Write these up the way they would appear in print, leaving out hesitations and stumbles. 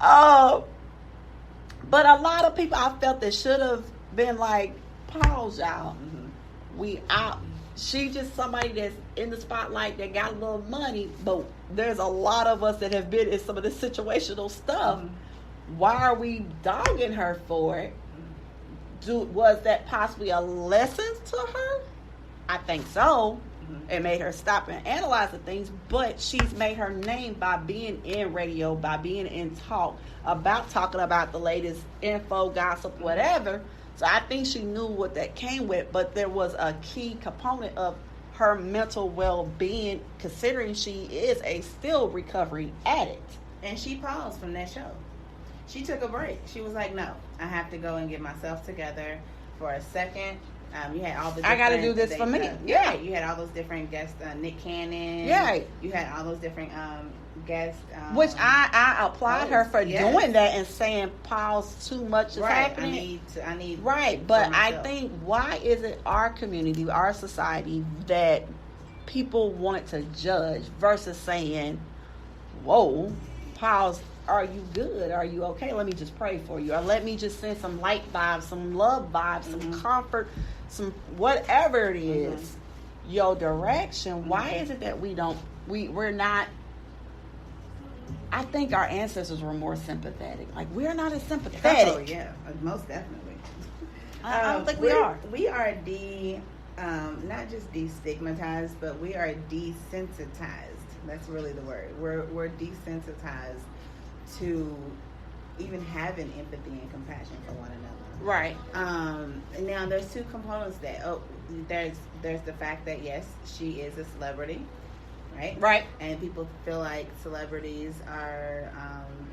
But a lot of people I felt that should have been like, pause, y'all. We out. She just somebody that's in the spotlight that got a little money, but there's a lot of us that have been in some of this situational stuff. Why are we dogging her for it? Was that possibly a lesson to her? I think so. It made her stop and analyze the things, but she's made her name by being in radio, by being in talking about the latest info, gossip, whatever. So I think she knew what that came with, but there was a key component of her mental well-being, considering she is a still recovering addict. And she paused from that show. She took a break. She was like, no, I have to go and get myself together for a second. You had all the I got to do this for me. Yeah, you had all those different guests, Nick Cannon. Yeah. You had all those different guests. Which I applaud her for doing that and saying pause too much is happening. I need right, but I think why is it our community, our society, that people want to judge versus saying, whoa, pause, are you good? Are you okay? Let me just pray for you. Or let me just send some light vibes, some love vibes, some comfort, some whatever it is, your direction. Why is it that we're not, I think our ancestors were more sympathetic. Like, we're not as sympathetic. Oh, yeah, most definitely. I don't think we are. We are not just destigmatized, but we are desensitized. That's really the word. We're desensitized to even having empathy and compassion for one another. Right. Now there's two components that there's the fact that yes, she is a celebrity, right? Right. And people feel like celebrities are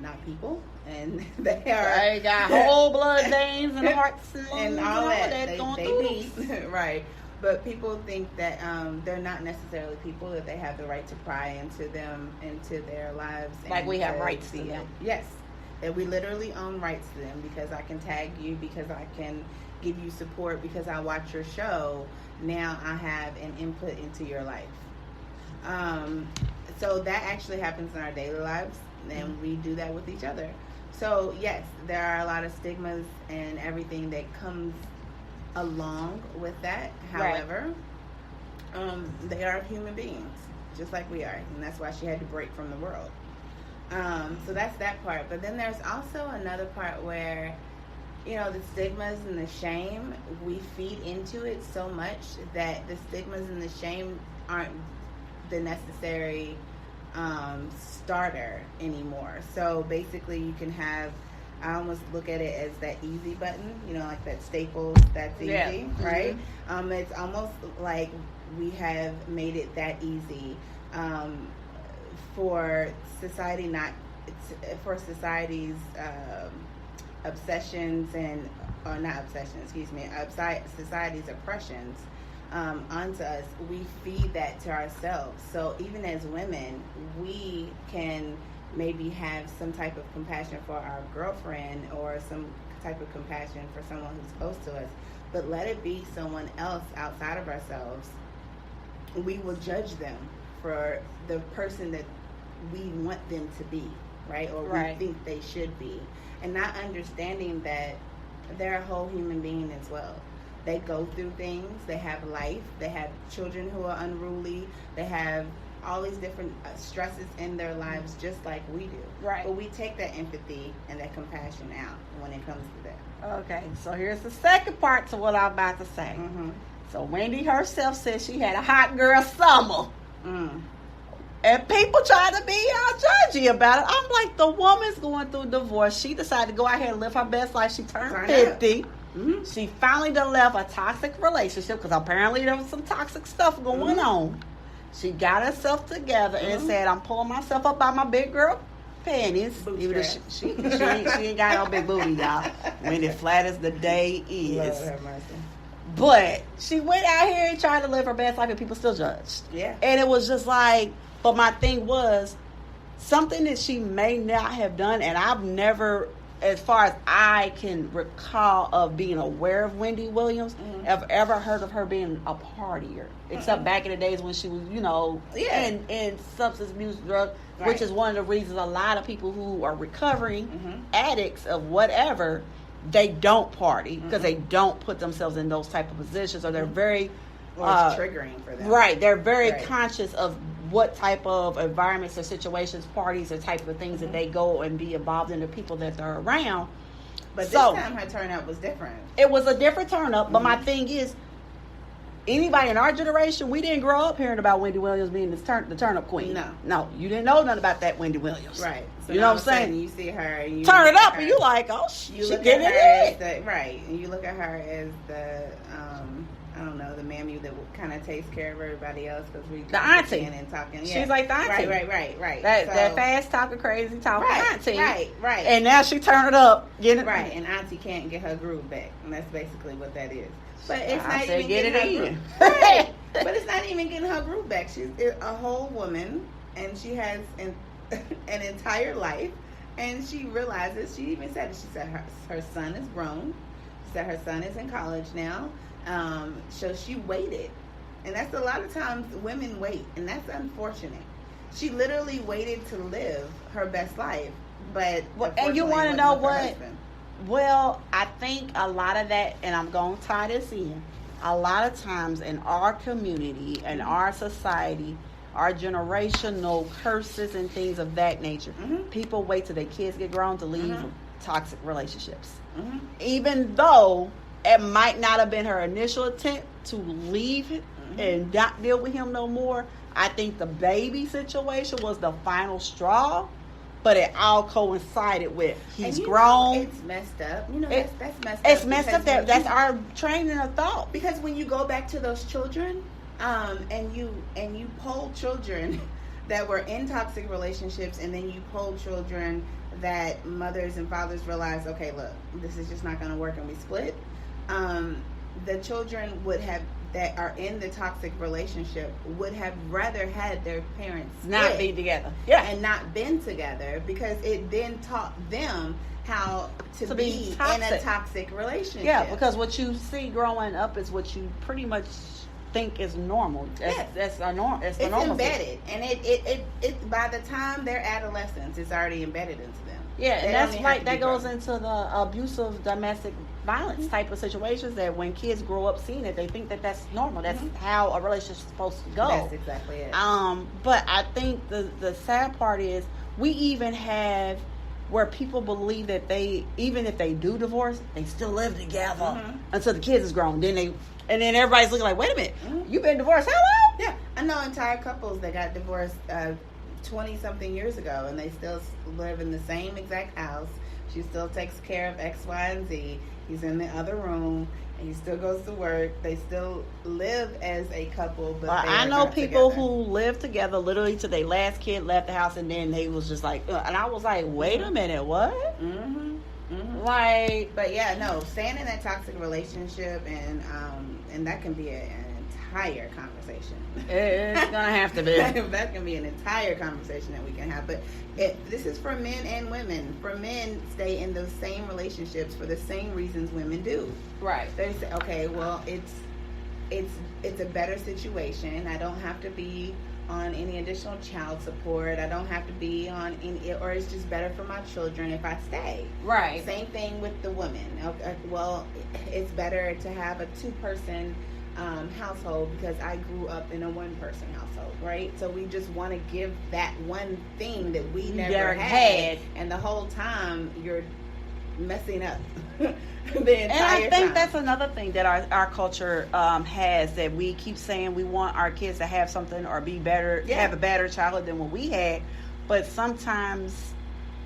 not people, and they got whole blood veins and hearts and all that. going they through right. But people think that they're not necessarily people, that they have the right to pry into their lives. Like we have rights to them. Yes. That we literally own rights to them because I can tag you, because I can give you support, because I watch your show. Now I have an input into your life. So that actually happens in our daily lives, and we do that with each other. So yes, there are a lot of stigmas and everything that comes along with that. However, they are human beings just like we are, and that's why she had to break from the world. So that's that part. But then there's also another part where, the stigmas and the shame, we feed into it so much that the stigmas and the shame aren't the necessary starter anymore. So basically you can have, I almost look at it as that easy button, like that Staples, that's easy, right? It's almost like we have made it that easy for society's obsessions society's oppressions onto us. We feed that to ourselves. So even as women, we can maybe have some type of compassion for our girlfriend or some type of compassion for someone who's close to us, but let it be someone else outside of ourselves. We will judge them for the person that we want them to be, right? Or we think they should be, and not understanding that they're a whole human being as well. They go through things, they have life, they have children who are unruly, they have all these different stresses in their lives just like we do. Right. But we take that empathy and that compassion out when it comes to that. Okay, so here's the second part to what I'm about to say. So Wendy herself said she had a hot girl summer. And people try to be all judgy about it. I'm like, the woman's going through divorce. She decided to go out here and live her best life. She turned 50. She finally done left a toxic relationship because apparently there was some toxic stuff going on. She got herself together and said, I'm pulling myself up by my big girl panties. Even though she ain't got no big booty, y'all. When it flat as the day is. Lord have mercy. But she went out here and tried to live her best life, and people still judged. Yeah. And it was just like, but my thing was, something that she may not have done, and I've never as far as I can recall of being aware of Wendy Williams, have ever heard of her being a partier, except back in the days when she was, in substance abuse, drug, which is one of the reasons a lot of people who are recovering addicts of whatever, they don't party because they don't put themselves in those type of positions, or they're very or it's triggering for them. Right, they're very conscious of what type of environments or situations, parties, or type of things that they go and be involved in, the people that they're around. But this time her turn up was different. It was a different turn up, but my thing is, anybody in our generation, we didn't grow up hearing about Wendy Williams being the turn up queen. No, you didn't know nothing about that Wendy Williams. Right. So you know what I'm saying? You see her, and you turn it up, and you like, oh, she getting it in. Right, and you look at her as the I don't know, the mammy that kind of takes care of everybody else, because we the auntie and talking. She's like the auntie. Right. That fast talking, crazy talking auntie. Right. And now she turn it up, get it right. And auntie can't get her groove back, and that's basically what that is. But it's not even getting her groove. Right. But it's not even getting her groove back. She's a whole woman, and she has an entire life, and she realizes. She even said it. She said her son is grown. She said her son is in college now. So she waited, and that's a lot of times women wait, and that's unfortunate. She literally waited to live her best life, but and you want to know what? Well, I think a lot of that, and I'm going to tie this in, a lot of times in our community and our society, our generational curses and things of that nature, people wait till their kids get grown to leave toxic relationships. Even though it might not have been her initial intent to leave it and not deal with him no more, I think the baby situation was the final straw. But it all coincided with he's grown. It's messed up. That's messed up. It's messed up. That's our training of thought. Because when you go back to those children, and you poll children that were in toxic relationships, and then you poll children that mothers and fathers realize, okay, look, this is just not going to work, and we split. The children that are in the toxic relationship would have rather had their parents not be together, and not been together, because it then taught them how to be in a toxic relationship. Yeah, because what you see growing up is what you pretty much think is normal. That's a norm. It's embedded, and it by the time they're adolescents, it's already embedded into them. Yeah, and that's like that goes into the abusive domestic violence type of situations, that when kids grow up seeing it, they think that that's normal. That's how a relationship is supposed to go. That's exactly it. But I think the sad part is we even have where people believe that even if they do divorce, they still live together until the kids is grown. And then everybody's looking like, wait a minute, you've been divorced how long? Yeah, I know entire couples that got divorced 20-something years ago, and they still live in the same exact house. She still takes care of X, Y, and Z. He's in the other room, and he still goes to work. They still live as a couple, but I know people who live together literally till their last kid left the house, and then they was just like, and I was like, wait a minute, what? Like, but yeah, no, staying in that toxic relationship, and that can be an entire conversation. It's gonna have to be. That can be an entire conversation that we can have. But this is for men and women. For men, stay in those same relationships for the same reasons women do. Right. They say, okay, well, it's a better situation. I don't have to be on any additional child support. I don't have to be on any, or it's just better for my children if I stay. Right. Same thing with the women. Okay, well, it's better to have a 2-person household because I grew up in a 1-person household, right? So we just want to give that one thing that we never had, and the whole time you're messing up the entire And I think time. that's another thing that our culture has, that we keep saying we want our kids to have something or be better, have a better childhood than what we had, but sometimes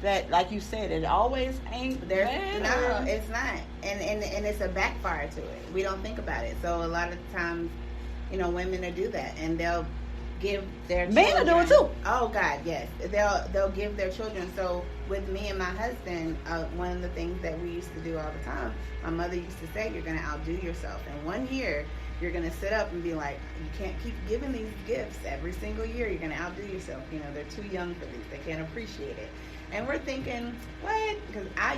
that, like you said, it always ain't there. No, it's not, and it's a backfire to it. We don't think about it. So a lot of times, women will do that, and they'll give their children. Men will do it too. Oh God, yes, they'll give their children. So with me and my husband, one of the things that we used to do all the time, my mother used to say, "You're going to outdo yourself." And 1 year, you're going to sit up and be like, you can't keep giving these gifts every single year. You're going to outdo yourself. They're too young for these. They can't appreciate it. And we're thinking, what? Because I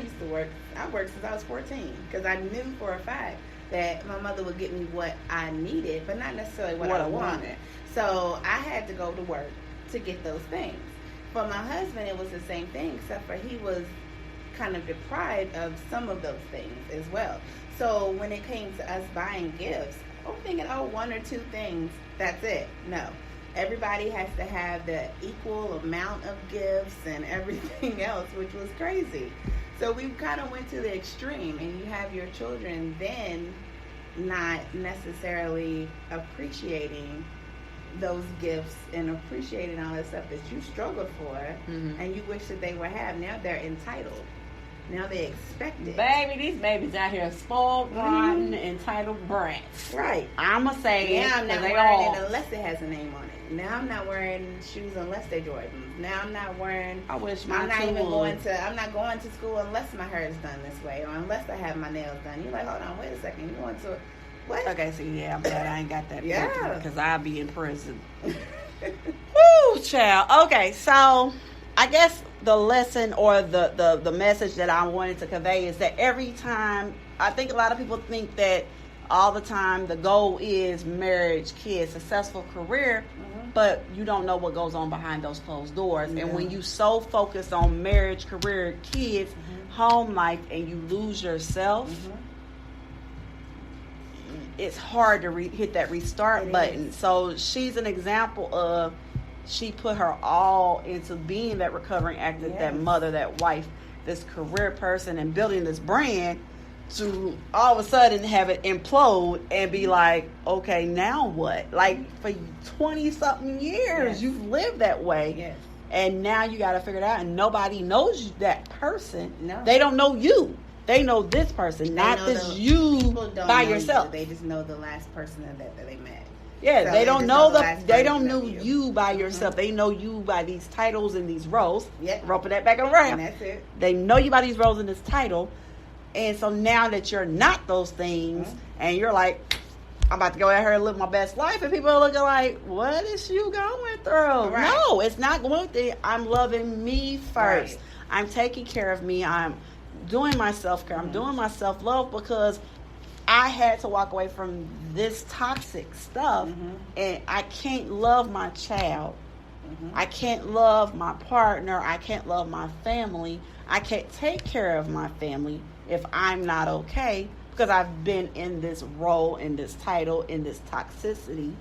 worked since I was 14, because I knew for a fact that my mother would get me what I needed, but not necessarily what I wanted. So I had to go to work to get those things. For my husband, it was the same thing, except for he was kind of deprived of some of those things as well. So when it came to us buying gifts, I'm thinking, one or two things, that's it. No. Everybody has to have the equal amount of gifts and everything else, which was crazy. So we kind of went to the extreme, and you have your children then not necessarily appreciating those gifts and appreciating all the stuff that you struggled for, and you wish that they would have. Now they're entitled. Now they expect it. Baby, these babies out here spoiled, rotten, entitled brats. Right. I'ma say now I'm not wearing it unless it has a name on it. Now I'm not wearing shoes unless they're Jordans. Now I'm not wearing. I wish I'm not going to school unless my hair is done this way, or unless I have my nails done. You're like, hold on, wait a second. You going to what? Okay, so yeah, I'm glad I ain't got that. Yeah. Because I'll be in prison. Woo, child. Okay, so I guess the lesson or the message that I wanted to convey is that every time, I think a lot of people think that all the time the goal is marriage, kids, successful career, but you don't know what goes on behind those closed doors. Yeah. And when you so focus on marriage, career, kids, home life, and you lose yourself, it's hard to hit that restart button. So she's an example of, she put her all into being that recovering actor, that mother, that wife, this career person, and building this brand, to all of a sudden have it implode and be like, okay, now what? Like, for 20-something years, you've lived that way. Yes. And now you got to figure it out. And nobody knows that person. No. They don't know you. They know this person, not this you by yourself. You. They just know the last person that they met. Yeah, so they don't know they don't know you by yourself. They know you by these titles and these roles. Yep. Roping that back around. And that's it. They know you by these roles and this title. And so now that you're not those things, and you're like, I'm about to go out here and live my best life, and people are looking like, what is you going through? Right. No, it's not going through. I'm loving me first. Right. I'm taking care of me. I'm doing my self-care. I'm doing my self-love, because I had to walk away from this toxic stuff, and I can't love my child. I can't love my partner. I can't love my family. I can't take care of my family if I'm not okay, because I've been in this role, in this title, in this toxicity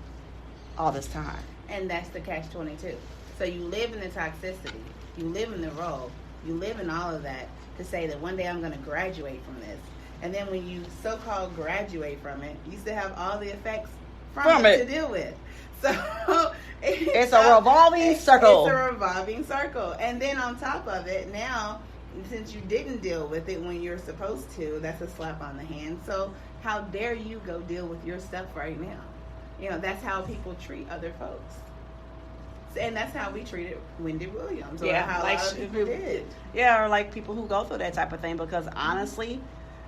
all this time. And that's the catch-22. So you live in the toxicity, you live in the role, you live in all of that to say that one day I'm going to graduate from this. And then when you so-called graduate from it, you still have all the effects from it to deal with. So it's a revolving circle. It's a revolving circle. And then on top of it, now, since you didn't deal with it when you're supposed to, that's a slap on the hand. So how dare you go deal with your stuff right now? You know, that's how people treat other folks. And that's how we treated Wendy Williams. Or how like people did. Yeah, or like people who go through that type of thing. Because honestly,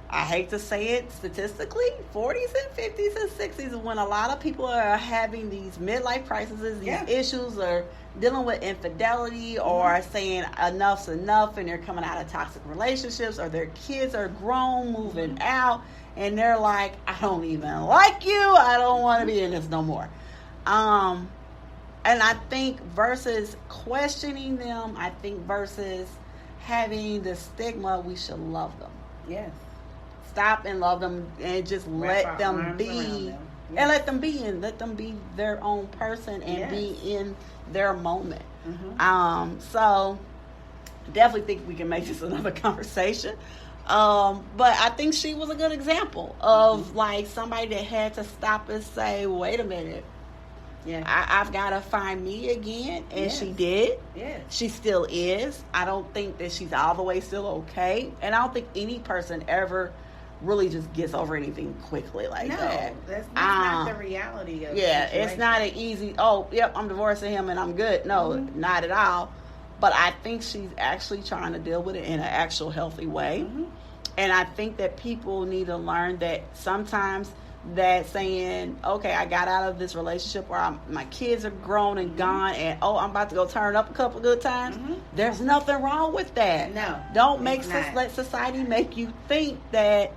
I hate to say it, statistically, 40s and 50s and 60s is when a lot of people are having these midlife crises, these issues, or dealing with infidelity, or saying enough's enough, and they're coming out of toxic relationships, or their kids are grown, moving out, and they're like, I don't even like you, I don't want to be in this no more. And I think versus questioning them, I think versus having the stigma, we should love them. Yes. Stop and love them, and just let them be, and let them be their own person, and be in their moment. So definitely think we can make this another conversation. But I think she was a good example of like somebody that had to stop and say, wait a minute. Yeah, I've got to find me again. And she did. Yeah. She still is. I don't think that she's all the way still okay. And I don't think any person ever really just gets over anything quickly like that. That's not the reality of it. Yeah, it's not an easy, I'm divorcing him and I'm good. No, not at all. But I think she's actually trying to deal with it in an actual healthy way. And I think that people need to learn that sometimes that saying, okay, I got out of this relationship where my kids are grown and gone, and I'm about to go turn up a couple good times. There's nothing wrong with that. No, don't let society make you think that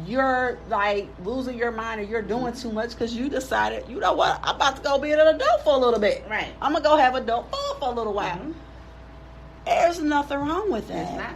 you're like losing your mind or you're doing too much because you decided, you know what, I'm about to go be an adult for a little bit. Right. I'm gonna go have adult fun for a little while. There's nothing wrong with that.